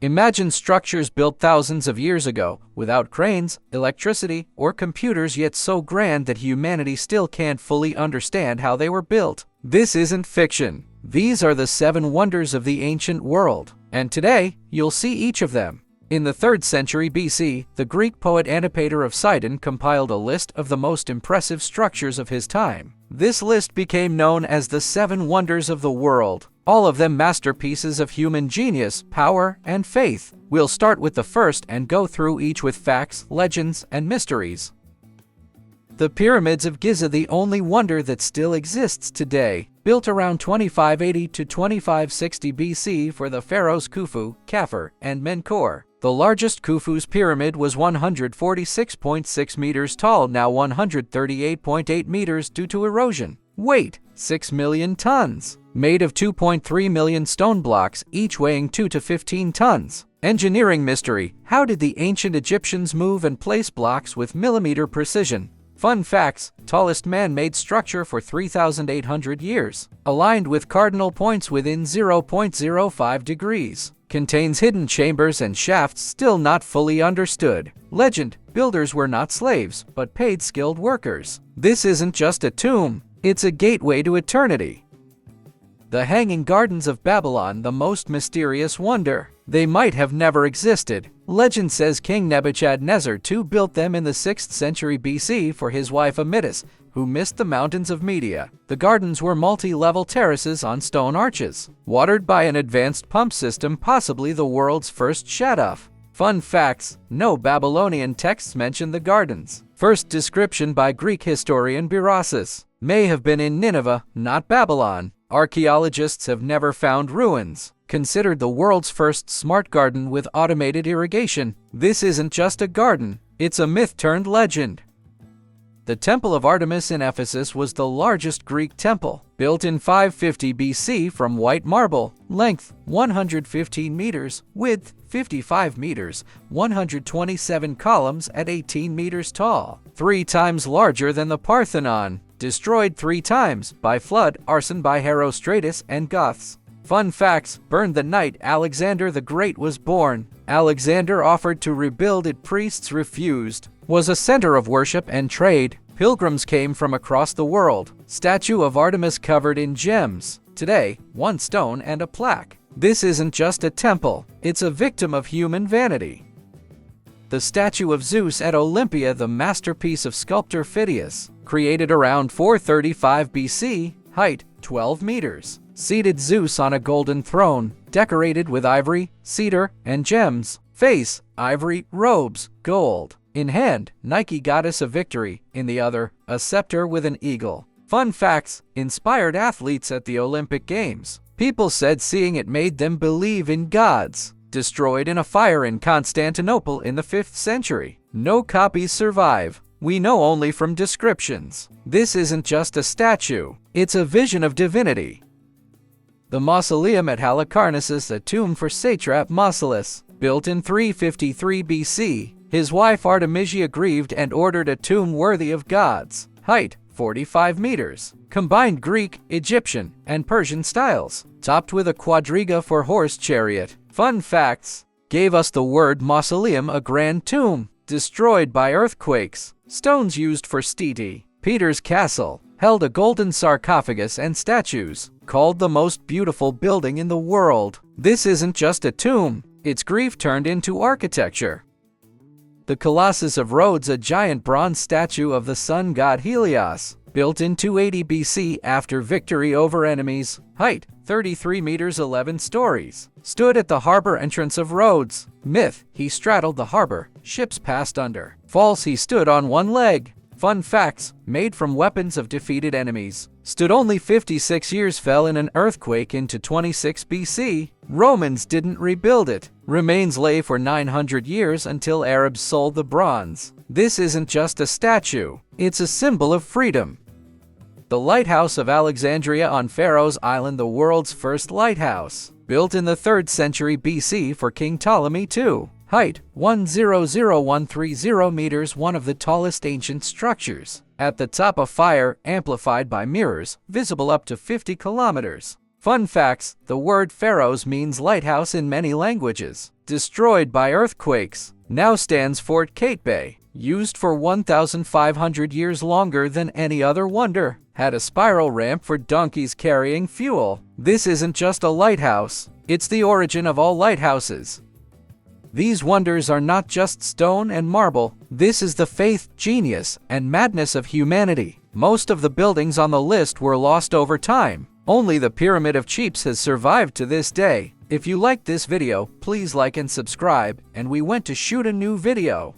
Imagine structures built thousands of years ago, without cranes, electricity, or computers, yet so grand that humanity still can't fully understand how they were built. This isn't fiction. These are the 7 wonders of the ancient world, and today, you'll see each of them. In the 3rd century BC, the Greek poet Antipater of Sidon compiled a list of the most impressive structures of his time. This list became known as the 7 wonders of the world, all of them masterpieces of human genius, power, and faith. We'll start with the first and go through each with facts, legends, and mysteries. The Pyramids of Giza, the only wonder that still exists today. Built around 2580 to 2560 BC for the pharaohs Khufu, Khafre, and Menkaure. The largest Khufu's pyramid was 146.6 meters tall, now 138.8 meters due to erosion. Weight, 6 million tons. Made of 2.3 million stone blocks, each weighing 2 to 15 tons. Engineering mystery: how did the ancient Egyptians move and place blocks with millimeter precision? Fun facts: tallest man-made structure for 3,800 years. Aligned with cardinal points within 0.05 degrees. Contains hidden chambers and shafts still not fully understood. Legend: builders were not slaves, but paid skilled workers. This isn't just a tomb, it's a gateway to eternity. The Hanging Gardens of Babylon, the most mysterious wonder. They might have never existed. Legend says King Nebuchadnezzar II built them in the 6th century BC for his wife Amytis, who missed the mountains of Media. The gardens were multi-level terraces on stone arches, watered by an advanced pump system, possibly the world's first shut-off. Fun facts: no Babylonian texts mention the gardens. First description by Greek historian Berosus. May have been in Nineveh, not Babylon. Archaeologists have never found ruins. Considered the world's first smart garden with automated irrigation. This isn't just a garden, it's a myth turned legend. The Temple of Artemis in Ephesus was the largest Greek temple, built in 550 BC from white marble. Length, 115 meters, width, 55 meters, 127 columns at 18 meters tall. 3 times larger than the Parthenon. Destroyed 3 times, by flood, arson by Herostratus and Goths. Fun facts: burned the night Alexander the Great was born. Alexander offered to rebuild it, priests refused. Was a center of worship and trade. Pilgrims came from across the world. Statue of Artemis covered in gems. Today, 1 stone and a plaque. This isn't just a temple, it's a victim of human vanity. The statue of Zeus at Olympia, the masterpiece of sculptor Phidias. Created around 435 BC, height 12 meters. Seated Zeus on a golden throne, decorated with ivory, cedar, and gems. Face, ivory, robes, gold. In hand, Nike goddess of victory. In the other, a scepter with an eagle. Fun facts: inspired athletes at the Olympic Games. People said seeing it made them believe in gods. Destroyed in a fire in Constantinople in the 5th century. No copies survive. We know only from descriptions. This isn't just a statue, it's a vision of divinity. The mausoleum at Halicarnassus, a tomb for satrap Mausolus. Built in 353 BC, his wife Artemisia grieved and ordered a tomb worthy of gods. Height, 45 meters. Combined Greek, Egyptian, and Persian styles. Topped with a quadriga for horse chariot. Fun facts: gave us the word mausoleum, a grand tomb. Destroyed by earthquakes. Stones used for stele. Peter's Castle held a golden sarcophagus and statues. Called the most beautiful building in the world. This isn't just a tomb, it's grief turned into architecture. The Colossus of Rhodes, a giant bronze statue of the sun god Helios. Built in 280 BC after victory over enemies. Height, 33 meters 11 stories. Stood at the harbor entrance of Rhodes. Myth: he straddled the harbor, ships passed under. False: he stood on 1 leg. Fun facts: made from weapons of defeated enemies. Stood only 56 years, fell in an earthquake into 26 BC. Romans didn't rebuild it. Remains lay for 900 years until Arabs sold the bronze. This isn't just a statue, it's a symbol of freedom. The Lighthouse of Alexandria on Pharos Island, the world's first lighthouse. Built in the 3rd century BC for King Ptolemy II. Height, 100,130 meters, one of the tallest ancient structures. At the top, a fire, amplified by mirrors, visible up to 50 kilometers. Fun facts: the word Pharos means lighthouse in many languages. Destroyed by earthquakes. Now stands Fort Kate Bay. Used for 1,500 years longer than any other wonder. Had a spiral ramp for donkeys carrying fuel. This isn't just a lighthouse. It's the origin of all lighthouses. These wonders are not just stone and marble. This is the faith, genius, and madness of humanity. Most of the buildings on the list were lost over time. Only the Pyramid of Cheops has survived to this day. If you liked this video, please like and subscribe, and we went to shoot a new video.